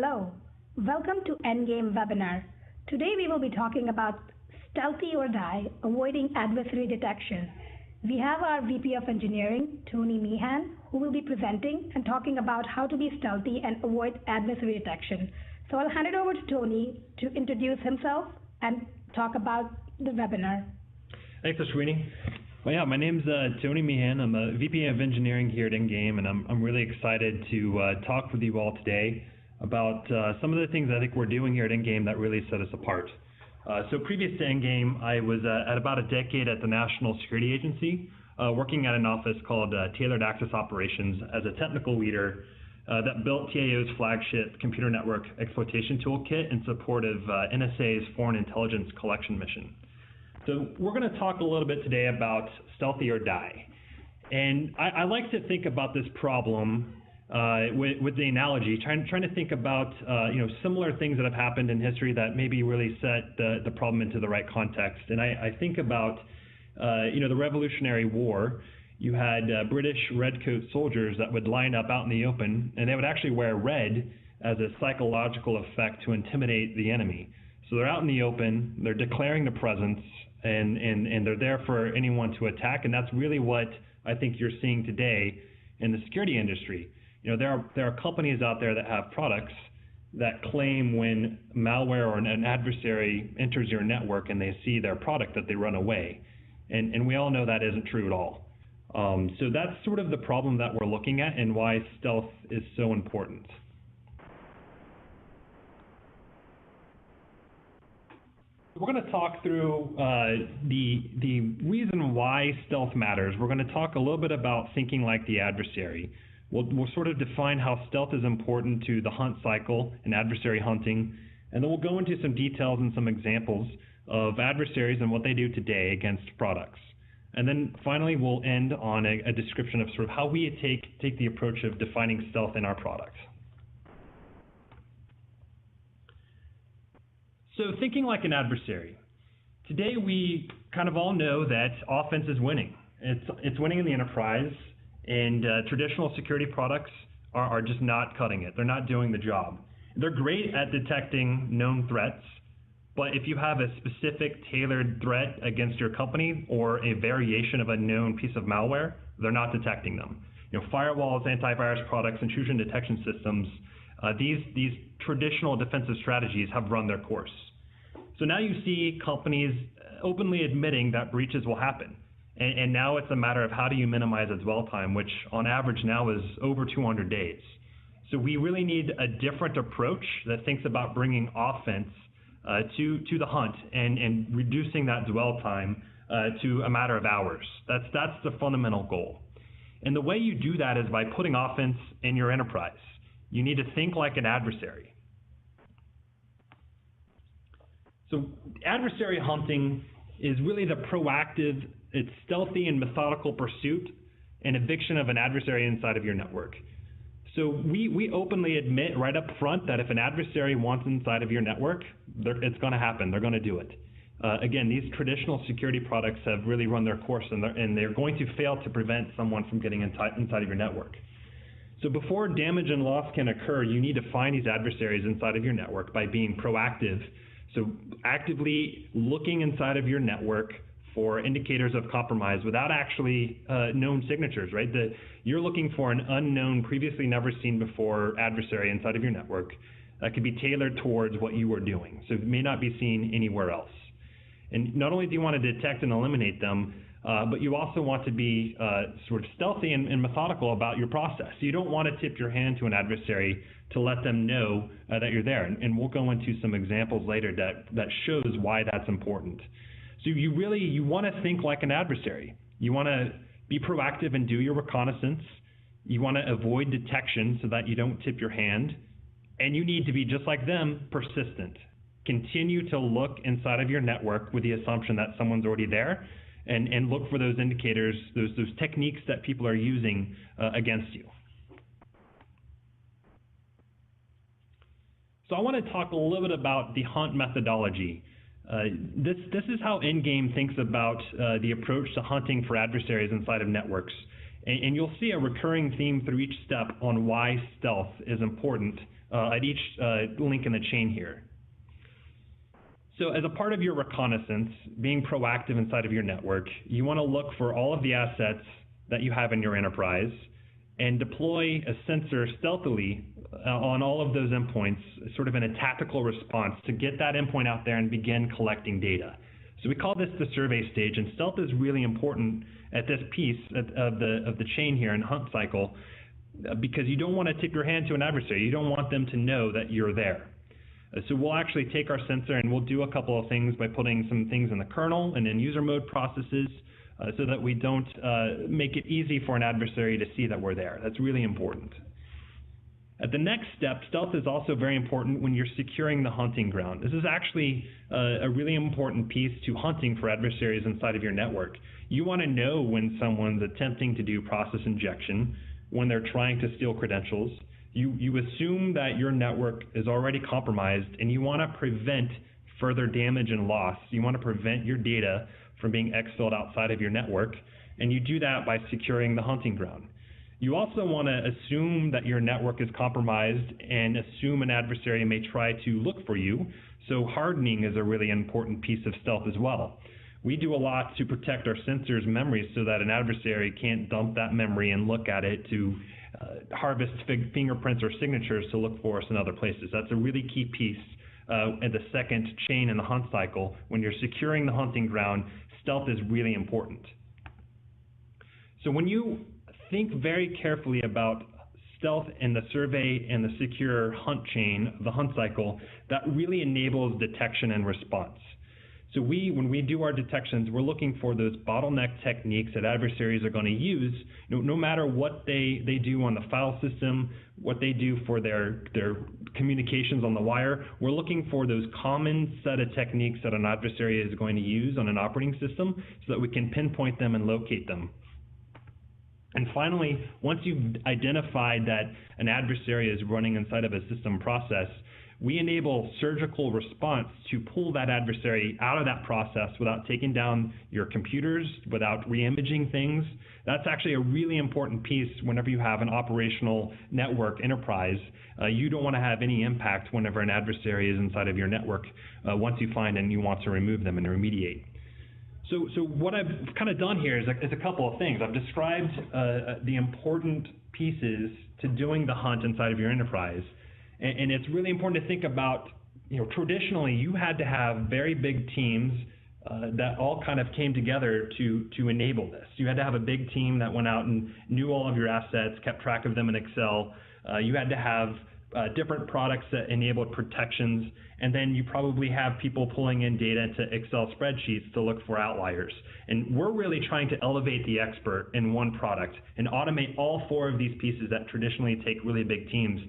Hello, welcome to Endgame webinar. Today we will be talking about Stealthy or Die, avoiding adversary detection. We have our VP of Engineering, Tony Meehan, who will be presenting and talking about how to be stealthy and avoid adversary detection. So I'll hand it over to Tony to introduce himself and talk about the webinar. Thanks, Ashwini. Well, yeah, my name's Tony Meehan. I'm a VP of Engineering here at Endgame, and I'm really excited to talk with you all today about some of the things I think we're doing here at Endgame that really set us apart. So previous to Endgame, I was at about a decade at the National Security Agency, working at an office called Tailored Access Operations as a technical leader that built TAO's flagship computer network exploitation toolkit in support of NSA's foreign intelligence collection mission. So we're going to talk a little bit today about Stealthy or Die. And I like to think about this problem with the analogy, trying to think about similar things that have happened in history that maybe really set the problem into the right context. And I think about the Revolutionary War. You had British redcoat soldiers that would line up out in the open, and they would actually wear red as a psychological effect to intimidate the enemy. So they're out in the open, they're declaring the presence, and they're there for anyone to attack. And that's really what I think you're seeing today in the security industry. There are companies out there that have products that claim when malware or an adversary enters your network and they see their product that they run away. And we all know that isn't true at all. So that's sort of the problem that we're looking at and why stealth is so important. We're going to talk through the reason why stealth matters. We're going to talk a little bit about thinking like the adversary. We'll sort of define how stealth is important to the hunt cycle and adversary hunting, and then we'll go into some details and some examples of adversaries and what they do today against products. And then finally, we'll end on a description of sort of how we take the approach of defining stealth in our product. So thinking like an adversary. Today we kind of all know that offense is winning. It's winning in the enterprise, and traditional security products are just not cutting it. They're not doing the job. They're great at detecting known threats, but if you have a specific tailored threat against your company or a variation of a known piece of malware, they're not detecting them. Firewalls, antivirus products, intrusion detection systems, these traditional defensive strategies have run their course. So now you see companies openly admitting that breaches will happen. And now it's a matter of how do you minimize its dwell time, which on average now is over 200 days. So we really need a different approach that thinks about bringing offense to the hunt and reducing that dwell time to a matter of hours. That's the fundamental goal. And the way you do that is by putting offense in your enterprise. You need to think like an adversary. So adversary hunting is really the proactive, it's stealthy and methodical pursuit and eviction of an adversary inside of your network. So we openly admit right up front that if an adversary wants inside of your network, it's going to happen. They're going to do it. Again, these traditional security products have really run their course, and they're going to fail to prevent someone from getting inside of your network. So before damage and loss can occur, you need to find these adversaries inside of your network by being proactive. So actively looking inside of your network for indicators of compromise without actually known signatures, right? You're looking for an unknown, previously never seen before adversary inside of your network that could be tailored towards what you are doing. So it may not be seen anywhere else. And not only do you want to detect and eliminate them, but you also want to be sort of stealthy and methodical about your process. You don't want to tip your hand to an adversary to let them know that you're there. And we'll go into some examples later that shows why that's important. So you want to think like an adversary. You want to be proactive and do your reconnaissance. You want to avoid detection so that you don't tip your hand. And you need to be, just like them, persistent. Continue to look inside of your network with the assumption that someone's already there, and look for those indicators, those techniques that people are using against you. So I want to talk a little bit about the hunt methodology. This is how Endgame thinks about the approach to hunting for adversaries inside of networks. And you'll see a recurring theme through each step on why stealth is important at each link in the chain here. So as a part of your reconnaissance, being proactive inside of your network, you want to look for all of the assets that you have in your enterprise and deploy a sensor stealthily on all of those endpoints, sort of in a tactical response to get that endpoint out there and begin collecting data. So we call this the survey stage, and stealth is really important at this piece of the chain here in hunt cycle, because you don't want to tip your hand to an adversary. You don't want them to know that you're there. So we'll actually take our sensor and we'll do a couple of things by putting some things in the kernel and in user mode processes so that we don't make it easy for an adversary to see that we're there. That's really important. At the next step, stealth is also very important when you're securing the hunting ground. This is actually a really important piece to hunting for adversaries inside of your network. You want to know when someone's attempting to do process injection, when they're trying to steal credentials. You assume that your network is already compromised and you want to prevent further damage and loss. You want to prevent your data from being exfilled outside of your network, and you do that by securing the hunting ground. You also want to assume that your network is compromised and assume an adversary may try to look for you, so hardening is a really important piece of stealth as well. We do a lot to protect our sensors' memories so that an adversary can't dump that memory and look at it to harvest fingerprints or signatures to look for us in other places. That's a really key piece at the second chain in the hunt cycle. When you're securing the hunting ground, stealth is really important. So when you think very carefully about stealth in the survey and the secure hunt chain of the hunt cycle, that really enables detection and response. So when we do our detections, we're looking for those bottleneck techniques that adversaries are going to use, no matter what they do on the file system, what they do for their communications on the wire. We're looking for those common set of techniques that an adversary is going to use on an operating system so that we can pinpoint them and locate them. And finally, once you've identified that an adversary is running inside of a system process, we enable surgical response to pull that adversary out of that process without taking down your computers, without re-imaging things. That's actually a really important piece whenever you have an operational network enterprise. You don't want to have any impact whenever an adversary is inside of your network once you find and you want to remove them and remediate. So what I've kind of done here is a couple of things. I've described the important pieces to doing the hunt inside of your enterprise. And it's really important to think about, traditionally you had to have very big teams that all kind of came together to enable this. You had to have a big team that went out and knew all of your assets, kept track of them in Excel. You had to have different products that enabled protections, and then you probably have people pulling in data into Excel spreadsheets to look for outliers. And we're really trying to elevate the expert in one product and automate all four of these pieces that traditionally take really big teams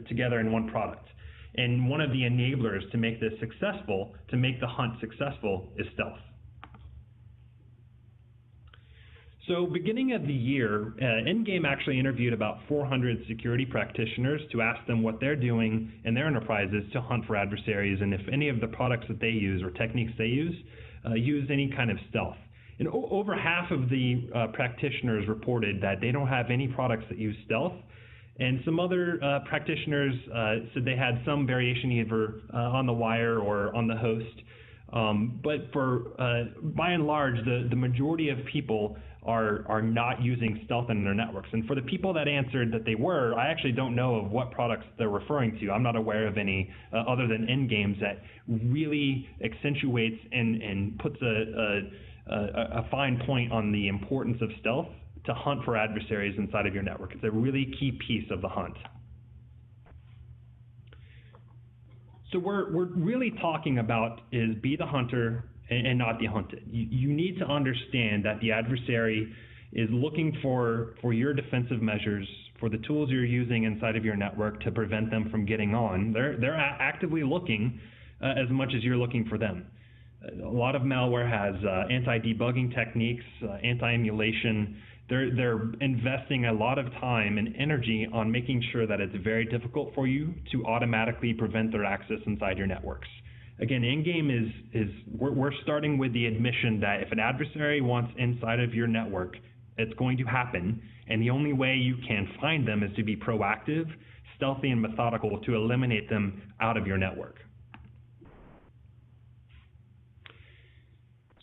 together in one product. And one of the enablers to make this successful, to make the hunt successful, is stealth. So beginning of the year, Endgame actually interviewed about 400 security practitioners to ask them what they're doing in their enterprises to hunt for adversaries, and if any of the products that they use or techniques they use any kind of stealth. And over half of the practitioners reported that they don't have any products that use stealth, and some other practitioners said they had some variation either on the wire or on the host. But for by and large, the majority of people are not using stealth in their networks. And for the people that answered that they were, I actually don't know of what products they're referring to. I'm not aware of any other than Endgame's that really accentuates and puts a fine point on the importance of stealth to hunt for adversaries inside of your network. It's a really key piece of the hunt. So we're really talking about is be the hunter and not the hunted. You need to understand that the adversary is looking for your defensive measures, for the tools you're using inside of your network to prevent them from getting on. They're actively looking as much as you're looking for them. A lot of malware has anti-debugging techniques, anti-emulation. They're investing a lot of time and energy on making sure that it's very difficult for you to automatically prevent their access inside your networks. Again, Endgame we're starting with the admission that if an adversary wants inside of your network, It's going to happen, and the only way you can find them is to be proactive, stealthy, and methodical to eliminate them out of your network.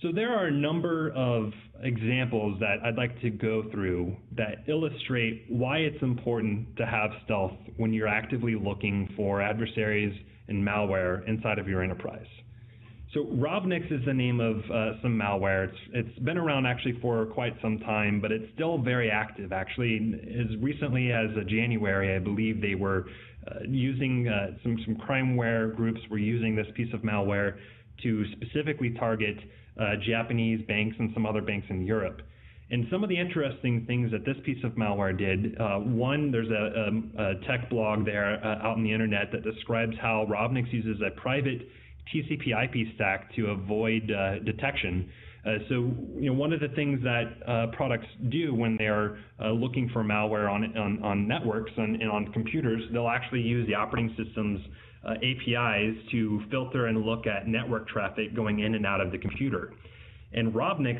So there are a number of examples that I'd like to go through that illustrate why it's important to have stealth when you're actively looking for adversaries and malware inside of your enterprise. So Robnix is the name of some malware. It's been around actually for quite some time, but it's still very active. Actually, as recently as January, I believe they were using some crimeware groups were using this piece of malware to specifically target Japanese banks and some other banks in Europe. And some of the interesting things that this piece of malware did, one, there's a tech blog there out on the internet that describes how Robnix uses a private TCP/IP stack to avoid detection. So, one of the things that products do when they're looking for malware on networks and on computers, they'll actually use the operating system's APIs to filter and look at network traffic going in and out of the computer. And Robnix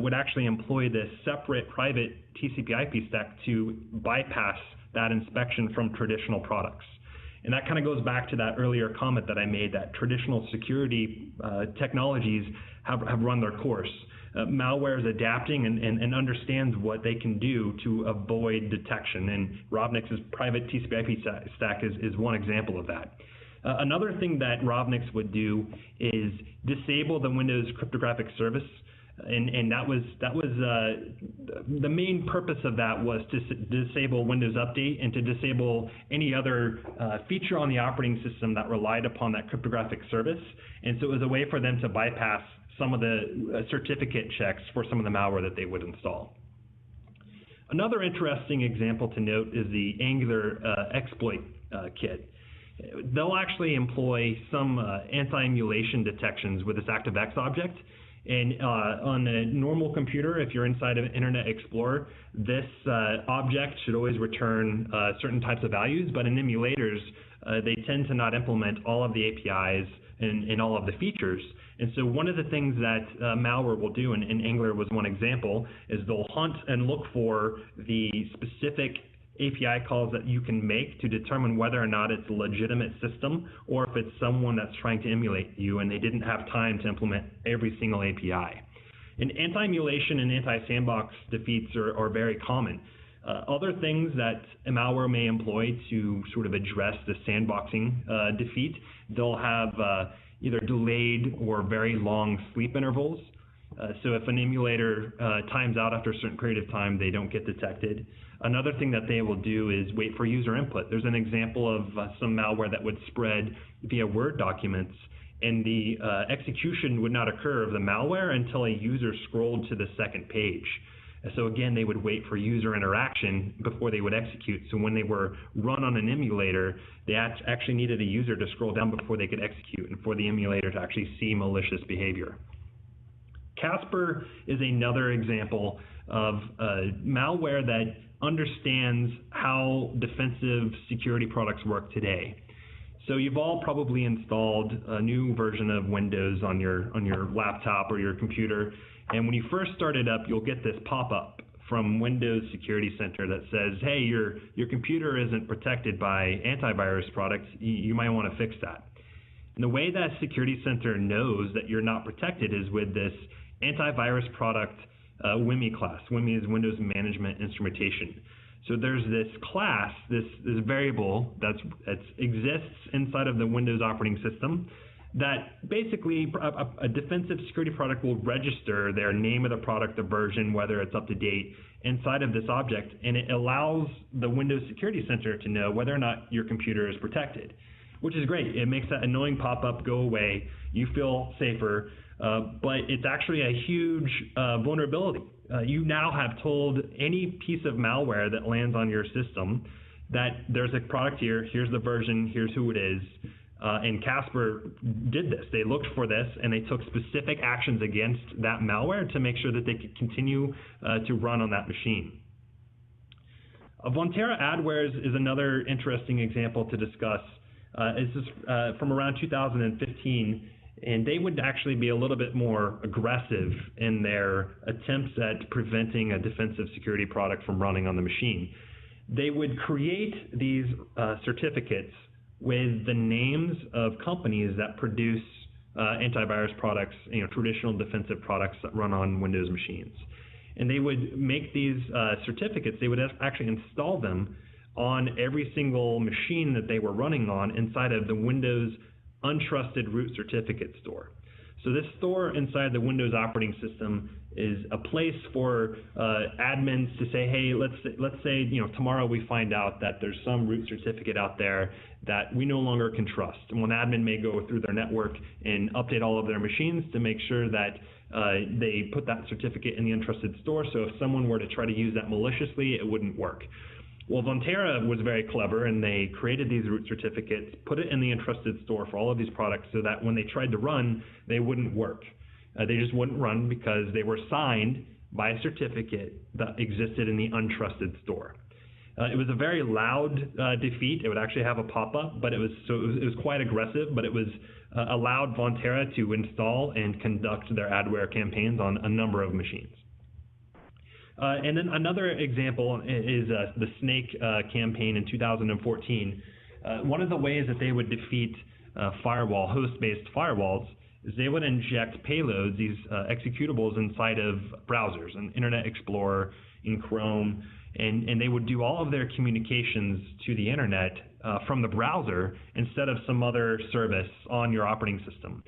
would actually employ this separate private TCP/IP stack to bypass that inspection from traditional products. And that kind of goes back to that earlier comment that I made, that traditional security technologies have run their course. Malware is adapting and understands what they can do to avoid detection. And Robnix's private TCP/IP stack is one example of that. Another thing that Robnix would do is disable the Windows cryptographic service. And that was the main purpose of that was to disable Windows Update and to disable any other feature on the operating system that relied upon that cryptographic service. And so it was a way for them to bypass some of the certificate checks for some of the malware that they would install. Another interesting example to note is the Angular exploit kit. They'll actually employ some anti-emulation detections with this ActiveX object. And on a normal computer, if you're inside of Internet Explorer, this object should always return certain types of values, but in emulators, they tend to not implement all of the APIs and all of the features. And so one of the things that malware will do, and Angular was one example, is they'll hunt and look for the specific API calls that you can make to determine whether or not it's a legitimate system or if it's someone that's trying to emulate you and they didn't have time to implement every single API. And anti-emulation and anti-sandbox defeats are very common. Other things that a malware may employ to sort of address the sandboxing defeat, they'll have either delayed or very long sleep intervals. So if an emulator times out after a certain period of time, they don't get detected. Another thing that they will do is wait for user input. There's an example of some malware that would spread via Word documents, and the execution would not occur of the malware until a user scrolled to the second page. So again, they would wait for user interaction before they would execute. So when they were run on an emulator, they actually needed a user to scroll down before they could execute and for the emulator to actually see malicious behavior. Casper is another example of malware that understands how defensive security products work today. So you've all probably installed a new version of Windows on your laptop or your computer, and when you first start it up, you'll get this pop-up from Windows Security Center that says, hey, your computer isn't protected by antivirus products, you might want to fix that. And the way that Security Center knows that you're not protected is with this antivirus product WMI class. WMI is Windows Management Instrumentation. So there's this class, this variable that exists inside of the Windows operating system that basically a defensive security product will register their name of the product, the version, whether it's up to date inside of this object, and it allows the Windows Security Center to know whether or not your computer is protected, which is great. It makes that annoying pop-up go away. You feel safer. But it's actually a huge vulnerability. You now have told any piece of malware that lands on your system that there's a product here, here's the version, here's who it is. And Casper did this. They looked for this and they took specific actions against that malware to make sure that they could continue to run on that machine. Vontera Adwares is another interesting example to discuss. This is from around 2015. And they would actually be a little bit more aggressive in their attempts at preventing a defensive security product from running on the machine. They would create these certificates with the names of companies that produce antivirus products, traditional defensive products that run on Windows machines. And they would make these certificates, they would actually install them on every single machine that they were running on inside of the Windows Untrusted Root Certificate store. So this store inside the Windows operating system is a place for admins to say, hey, let's say tomorrow we find out that there's some root certificate out there that we no longer can trust. And one admin may go through their network and update all of their machines to make sure that they put that certificate in the untrusted store. So if someone were to try to use that maliciously, it wouldn't work. Well, Vontera was very clever, and they created these root certificates, put it in the entrusted store for all of these products so that when they tried to run, they wouldn't work. They just wouldn't run because they were signed by a certificate that existed in the untrusted store. It was a very loud defeat. It would actually have a pop-up, but it was quite aggressive, but it was allowed Vontera to install and conduct their adware campaigns on a number of machines. And then another example is the Snake campaign in 2014. One of the ways that they would defeat host-based firewalls is they would inject payloads, these executables inside of browsers, in Internet Explorer, in Chrome, and they would do all of their communications to the Internet from the browser instead of some other service on your operating system.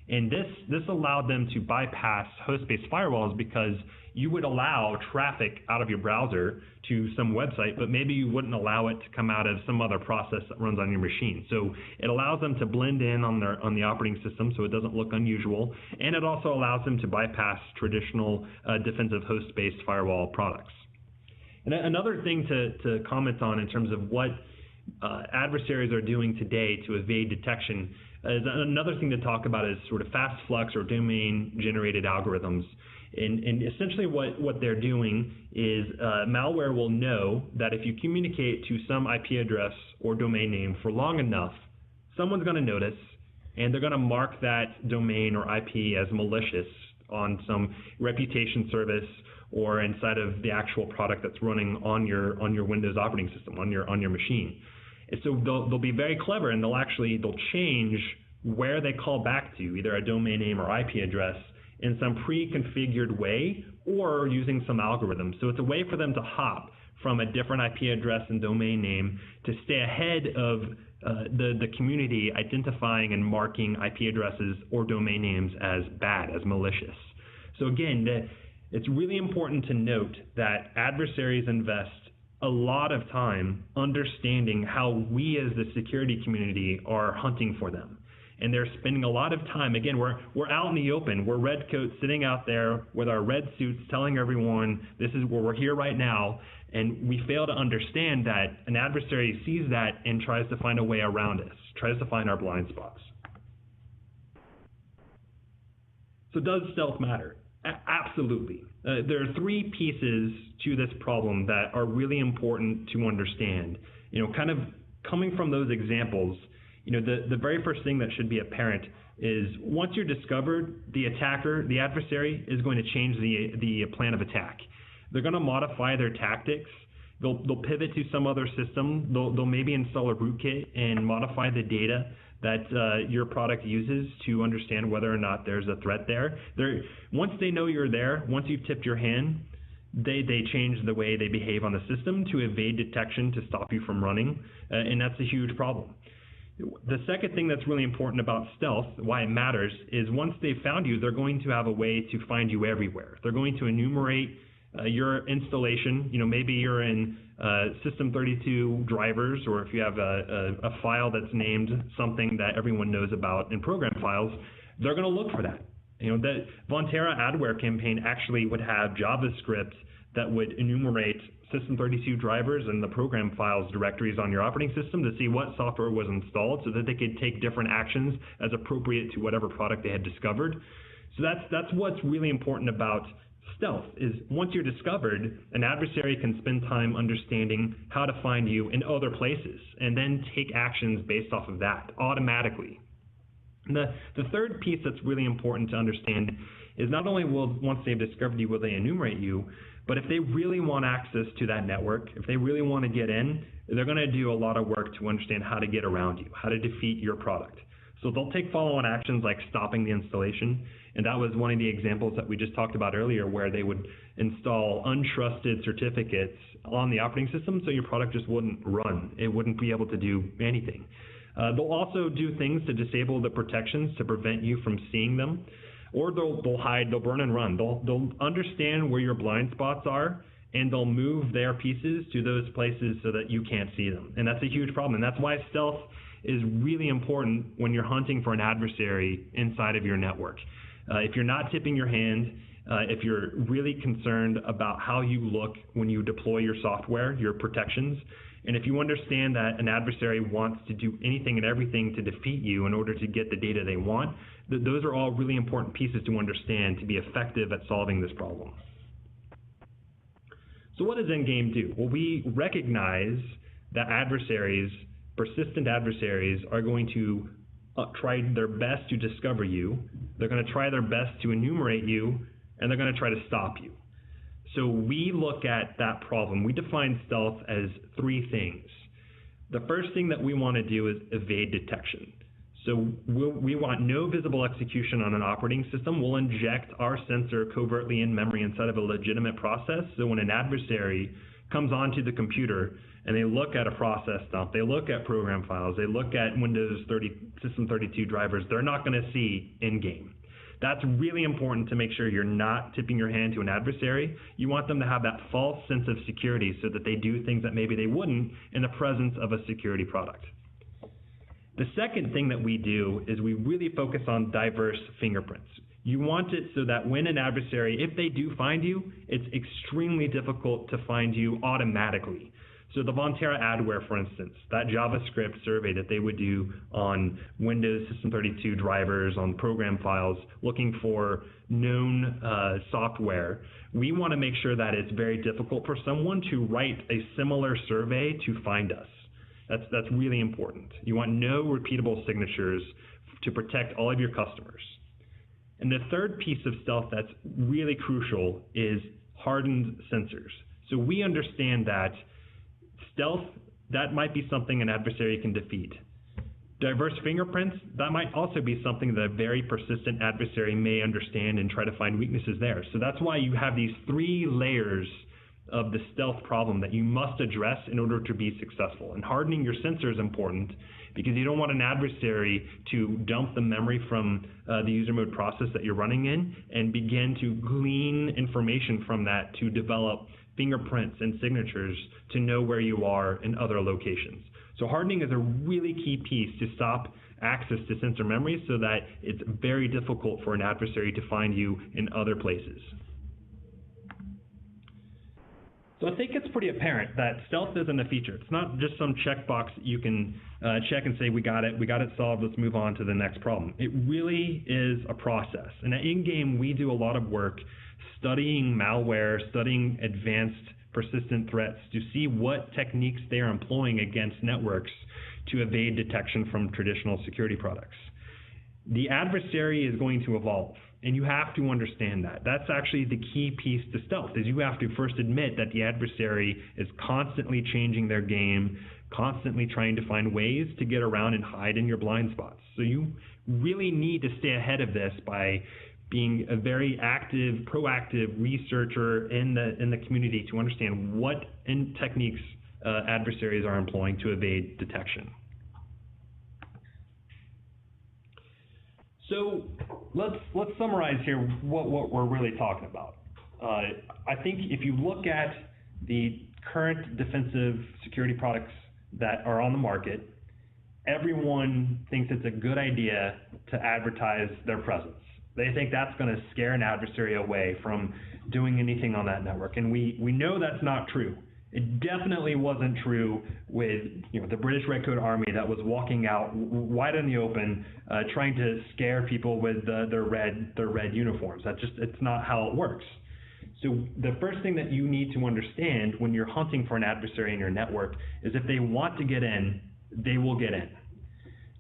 And this allowed them to bypass host-based firewalls because you would allow traffic out of your browser to some website, but maybe you wouldn't allow it to come out of some other process that runs on your machine. So it allows them to blend in on the operating system so it doesn't look unusual, and it also allows them to bypass traditional defensive host-based firewall products. And another thing to comment on in terms of what adversaries are doing today to evade detection is another thing to talk about is sort of fast flux or domain-generated algorithms. And essentially what they're doing is malware will know that if you communicate to some IP address or domain name for long enough, someone's going to notice, and they're going to mark that domain or IP as malicious on some reputation service or inside of the actual product that's running on your Windows operating system, on your machine. And so they'll be very clever, and they'll change where they call back to, either a domain name or IP address, in some pre-configured way or using some algorithm. So it's a way for them to hop from a different IP address and domain name to stay ahead of the community identifying and marking IP addresses or domain names as bad, as malicious. So again, it's really important to note that adversaries invest a lot of time understanding how we as the security community are hunting for them. And they're spending a lot of time, again, we're out in the open. We're redcoats sitting out there with our red suits telling everyone this is where we're here right now. And we fail to understand that an adversary sees that and tries to find a way around us, tries to find our blind spots. So does stealth matter? Absolutely. There are three pieces to this problem that are really important to understand. Kind of coming from those examples, the very first thing that should be apparent is once you're discovered, the attacker, the adversary, is going to change the plan of attack. They're going to modify their tactics. They'll pivot to some other system. They'll maybe install a rootkit and modify the data that your product uses to understand whether or not there's a threat there. Once they know you're there, once you've tipped your hand, they change the way they behave on the system to evade detection to stop you from running, and that's a huge problem. The second thing that's really important about stealth, why it matters, is once they've found you, they're going to have a way to find you everywhere. They're going to enumerate your installation. Maybe you're in System32 drivers, or if you have a file that's named something that everyone knows about in program files, they're going to look for that. The Vontera adware campaign actually would have JavaScript that would enumerate System32 drivers and the program files directories on your operating system to see what software was installed so that they could take different actions as appropriate to whatever product they had discovered. So that's what's really important about stealth, is once you're discovered, an adversary can spend time understanding how to find you in other places and then take actions based off of that automatically. The third piece that's really important to understand is not only once they've discovered you, will they enumerate you, but if they really want access to that network, if they really want to get in, they're going to do a lot of work to understand how to get around you, how to defeat your product. So they'll take follow-on actions like stopping the installation, and that was one of the examples that we just talked about earlier, where they would install untrusted certificates on the operating system so your product just wouldn't run. It wouldn't be able to do anything. They'll also do things to disable the protections to prevent you from seeing them, or they'll hide, they'll burn and run. They'll understand where your blind spots are, and they'll move their pieces to those places so that you can't see them. And that's a huge problem. And that's why stealth is really important when you're hunting for an adversary inside of your network. If you're not tipping your hand, if you're really concerned about how you look when you deploy your software, your protections, and if you understand that an adversary wants to do anything and everything to defeat you in order to get the data they want, those are all really important pieces to understand to be effective at solving this problem. So what does Endgame do? Well, we recognize that adversaries, persistent adversaries, are going to try their best to discover you, they're going to try their best to enumerate you, and they're going to try to stop you. So we look at that problem. We define stealth as three things. The first thing that we want to do is evade detection. So we want no visible execution on an operating system. We'll inject our sensor covertly in memory inside of a legitimate process. So when an adversary comes onto the computer and they look at a process dump, they look at program files, they look at Windows System 32 drivers, they're not going to see Endgame. That's really important to make sure you're not tipping your hand to an adversary. You want them to have that false sense of security so that they do things that maybe they wouldn't in the presence of a security product. The second thing that we do is we really focus on diverse fingerprints. You want it so that when an adversary, if they do find you, it's extremely difficult to find you automatically. So the Vonterra adware, for instance, that JavaScript survey that they would do on Windows System 32 drivers, on program files, looking for known software, we want to make sure that it's very difficult for someone to write a similar survey to find us. That's really important. You want no repeatable signatures to protect all of your customers. And the third piece of stealth that's really crucial is hardened sensors. So we understand that stealth, that might be something an adversary can defeat. Diverse fingerprints, that might also be something that a very persistent adversary may understand and try to find weaknesses there. So that's why you have these three layers of the stealth problem that you must address in order to be successful. And hardening your sensor is important because you don't want an adversary to dump the memory from the user mode process that you're running in and begin to glean information from that to develop fingerprints and signatures to know where you are in other locations. So hardening is a really key piece to stop access to sensor memory so that it's very difficult for an adversary to find you in other places. So I think it's pretty apparent that stealth isn't a feature. It's not just some checkbox that you can check and say, we got it solved, let's move on to the next problem. It really is a process. And at Endgame, we do a lot of work studying malware, studying advanced persistent threats to see what techniques they are employing against networks to evade detection from traditional security products. The adversary is going to evolve, and you have to understand that. That's actually the key piece to stealth, is you have to first admit that the adversary is constantly changing their game, constantly trying to find ways to get around and hide in your blind spots. So you really need to stay ahead of this by being a very active, proactive researcher in the community to understand what techniques adversaries are employing to evade detection. So let's summarize here what we're really talking about. I think if you look at the current defensive security products that are on the market, everyone thinks it's a good idea to advertise their presence. They think that's going to scare an adversary away from doing anything on that network, and we know that's not true. It definitely wasn't true with the British Red Coat Army that was walking out wide in the open, trying to scare people with their red uniforms. It's not how it works. So the first thing that you need to understand when you're hunting for an adversary in your network is if they want to get in, they will get in.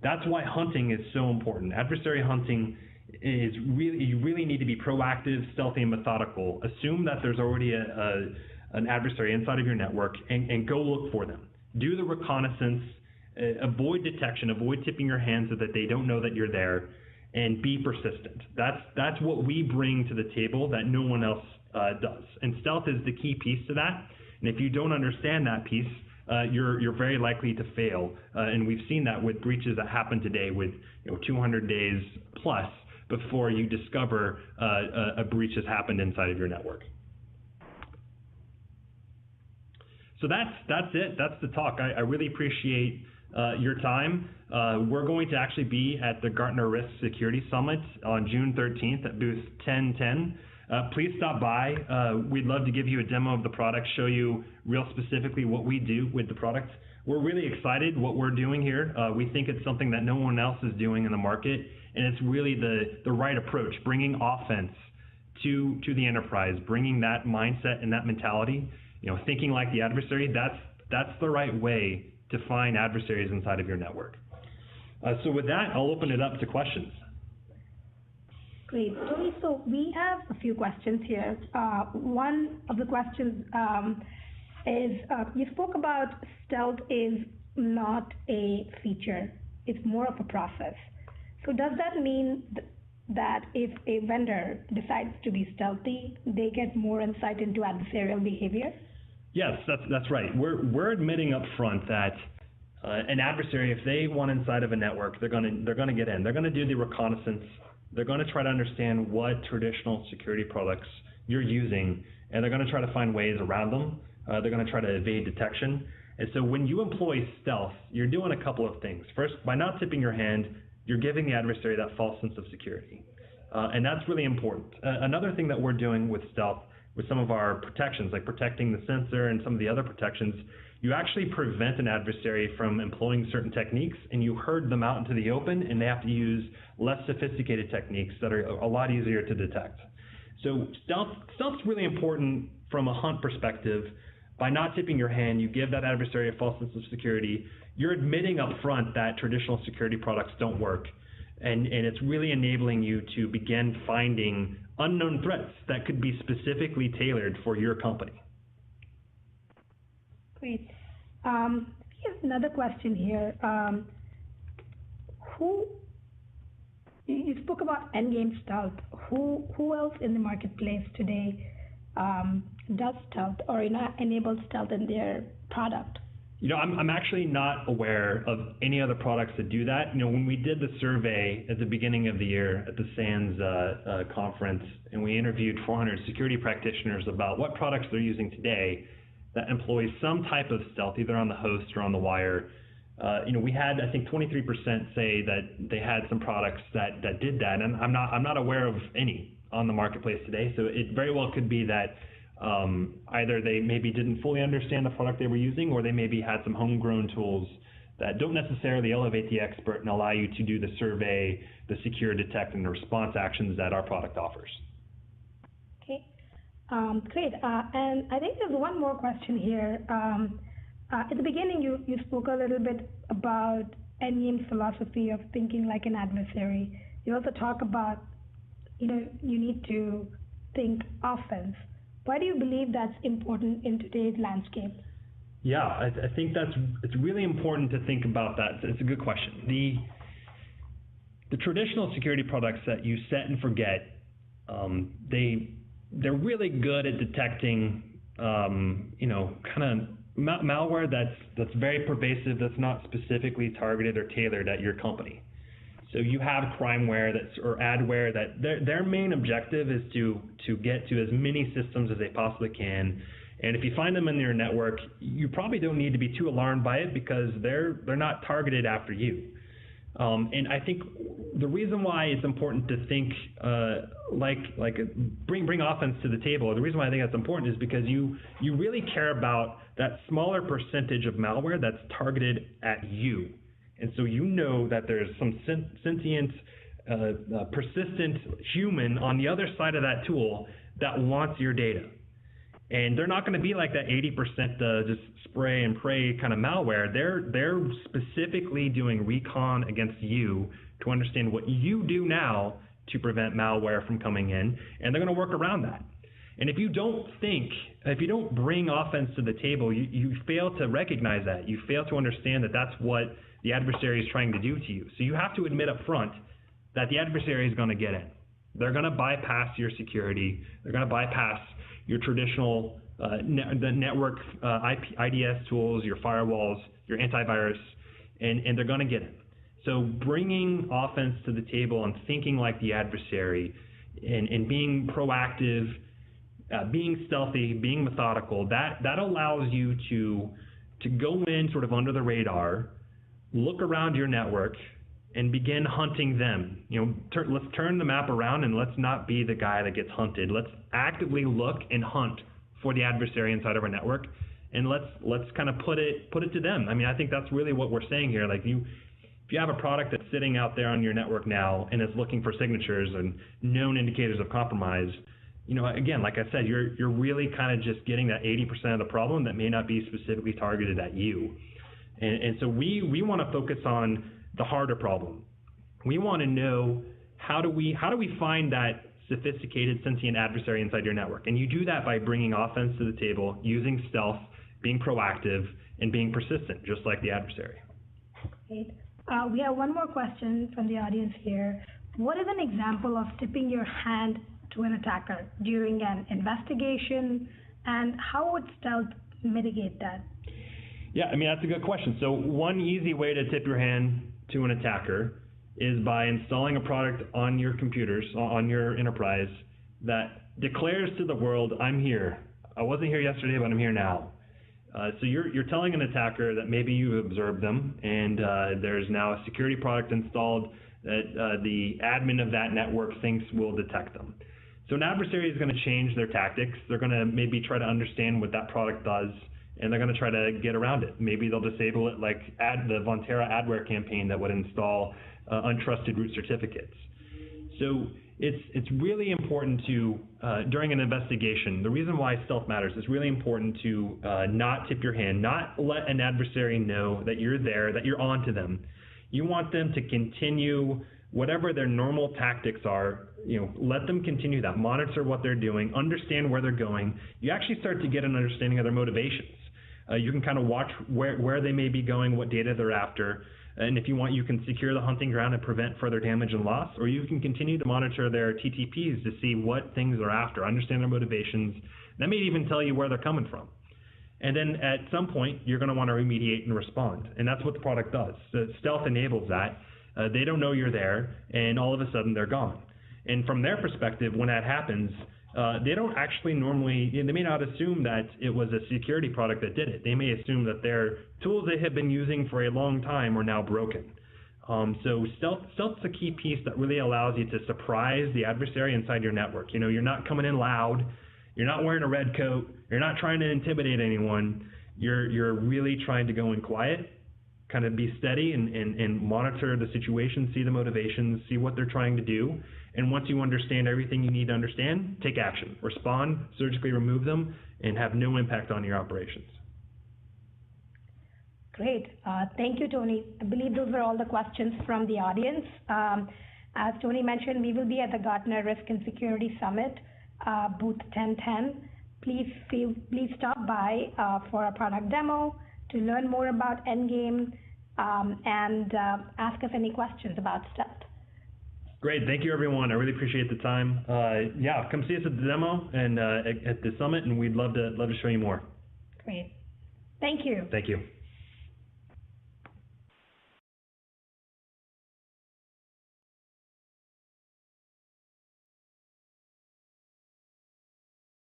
That's why hunting is so important. Adversary hunting is you really need to be proactive, stealthy, and methodical. Assume that there's already an adversary inside of your network and go look for them. Do the reconnaissance, avoid detection, avoid tipping your hand so that they don't know that you're there, and be persistent. That's what we bring to the table that no one else does. And stealth is the key piece to that. And if you don't understand that piece, you're very likely to fail. And we've seen that with breaches that happen today with 200 days plus before you discover a breach has happened inside of your network. So that's it. That's the talk. I really appreciate your time. We're going to actually be at the Gartner Risk Security Summit on June 13th at booth 1010. Please stop by. We'd love to give you a demo of the product, show you real specifically what we do with the product. We're really excited what we're doing here. We think it's something that no one else is doing in the market, and it's really the right approach, bringing offense to the enterprise, bringing that mindset and that mentality, thinking like the adversary. That's the right way to find adversaries inside of your network. So with that, I'll open it up to questions. Great. Tony, so we have a few questions here. One of the questions is, you spoke about stealth is not a feature, it's more of a process. So does that mean that if a vendor decides to be stealthy, they get more insight into adversarial behavior? Yes, that's right. We're admitting up front that an adversary, if they want inside of a network, they're going to get in. They're going to do the reconnaissance. They're going to try to understand what traditional security products you're using, and they're going to try to find ways around them. They're going to try to evade detection. And so when you employ stealth, you're doing a couple of things. First, by not tipping your hand, you're giving the adversary that false sense of security. And that's really important. Another thing that we're doing with stealth, with some of our protections, like protecting the sensor and some of the other protections, you actually prevent an adversary from employing certain techniques, and you herd them out into the open, and they have to use less sophisticated techniques that are a lot easier to detect. So stealth's really important from a hunt perspective. By not tipping your hand, you give that adversary a false sense of security. You're admitting up front that traditional security products don't work, and it's really enabling you to begin finding unknown threats that could be specifically tailored for your company. Great. Here's another question here. You spoke about Endgame Stealth. Who else in the marketplace today does stealth or enables stealth in their product? I'm actually not aware of any other products that do that. When we did the survey at the beginning of the year at the SANS conference, and we interviewed 400 security practitioners about what products they're using today that employs some type of stealth, either on the host or on the wire. We had, I think, 23% say that they had some products that did that, and I'm not aware of any on the marketplace today. So it very well could be that either they maybe didn't fully understand the product they were using, or they maybe had some homegrown tools that don't necessarily elevate the expert and allow you to do the survey, the secure, detect, and the response actions that our product offers. Okay, great. And I think there's one more question here. At the beginning, you spoke a little bit about Endgame's philosophy of thinking like an adversary. You also talk about, you need to think offense. Why do you believe that's important in today's landscape? Yeah, I think it's really important to think about that. It's a good question. The traditional security products that you set and forget, they're really good at detecting, kind of malware that's very pervasive, that's not specifically targeted or tailored at your company. So you have crimeware or adware that their main objective is to get to as many systems as they possibly can. And if you find them in your network, you probably don't need to be too alarmed by it because they're not targeted after you. And I think the reason why it's important to think bring offense to the table, the reason why I think that's important is because you really care about that smaller percentage of malware that's targeted at you. And so that there's some sentient, persistent human on the other side of that tool that wants your data. And they're not going to be like that 80% just spray and pray kind of malware. They're specifically doing recon against you to understand what you do now to prevent malware from coming in, and they're going to work around that. And if you don't bring offense to the table, you fail to recognize that. You fail to understand that that's what the adversary is trying to do to you. So you have to admit up front that the adversary is going to get in. They're going to bypass your security. They're going to bypass your traditional the network IDS tools, your firewalls, your antivirus, and they're going to get in. So bringing offense to the table and thinking like the adversary and being proactive, being stealthy, being methodical, that allows you to go in sort of under the radar, look around your network, and begin hunting them. Let's turn the map around and let's not be the guy that gets hunted. Let's actively look and hunt for the adversary inside of our network, and let's kind of put it to them. I mean, I think that's really what we're saying here. Like if you have a product that's sitting out there on your network now and is looking for signatures and known indicators of compromise, again, like I said, you're really kind of just getting that 80% of the problem that may not be specifically targeted at you. And so we want to focus on the harder problem. We want to know how do we find that sophisticated sentient adversary inside your network, and you do that by bringing offense to the table, using stealth, being proactive, and being persistent, just like the adversary. Great. We have one more question from the audience here. What is an example of tipping your hand to an attacker during an investigation, and how would stealth mitigate that? Yeah, I mean, that's a good question. So one easy way to tip your hand to an attacker is by installing a product on your computers, on your enterprise, that declares to the world, I'm here. I wasn't here yesterday, but I'm here now. So you're telling an attacker that maybe you've observed them, and there's now a security product installed that the admin of that network thinks will detect them. So an adversary is going to change their tactics. They're going to maybe try to understand what that product does, and they're going to try to get around it. Maybe they'll disable it like the Vontera adware campaign that would install untrusted root certificates. So it's really important to, during an investigation, the reason why stealth matters, it's really important to not tip your hand, not let an adversary know that you're there, that you're on to them. You want them to continue whatever their normal tactics are. Let them continue that, monitor what they're doing, understand where they're going. You actually start to get an understanding of their motivations. You can kind of watch where they may be going, what data they're after, and if you want, you can secure the hunting ground and prevent further damage and loss, or you can continue to monitor their TTPs to see what things they're after, understand their motivations. That may even tell you where they're coming from. And then at some point, you're going to want to remediate and respond, and that's what the product does. So stealth enables that. They don't know you're there, and all of a sudden they're gone. And from their perspective, when that happens, they don't actually normally, they may not assume that it was a security product that did it. They may assume that their tools they have been using for a long time are now broken. So stealth's a key piece that really allows you to surprise the adversary inside your network. You're not coming in loud, you're not wearing a red coat, you're not trying to intimidate anyone. You're really trying to go in quiet, kind of be steady and monitor the situation, see the motivations, see what they're trying to do. And once you understand everything you need to understand, take action, respond, surgically remove them, and have no impact on your operations. Great. Thank you, Tony. I believe those were all the questions from the audience. As Tony mentioned, we will be at the Gartner Risk and Security Summit, booth 1010. Please stop by for a product demo to learn more about Endgame and ask us any questions about stealth. Great, thank you everyone. I really appreciate the time. Yeah, come see us at the demo and at the summit, and we'd love to show you more. Great, thank you. Thank you.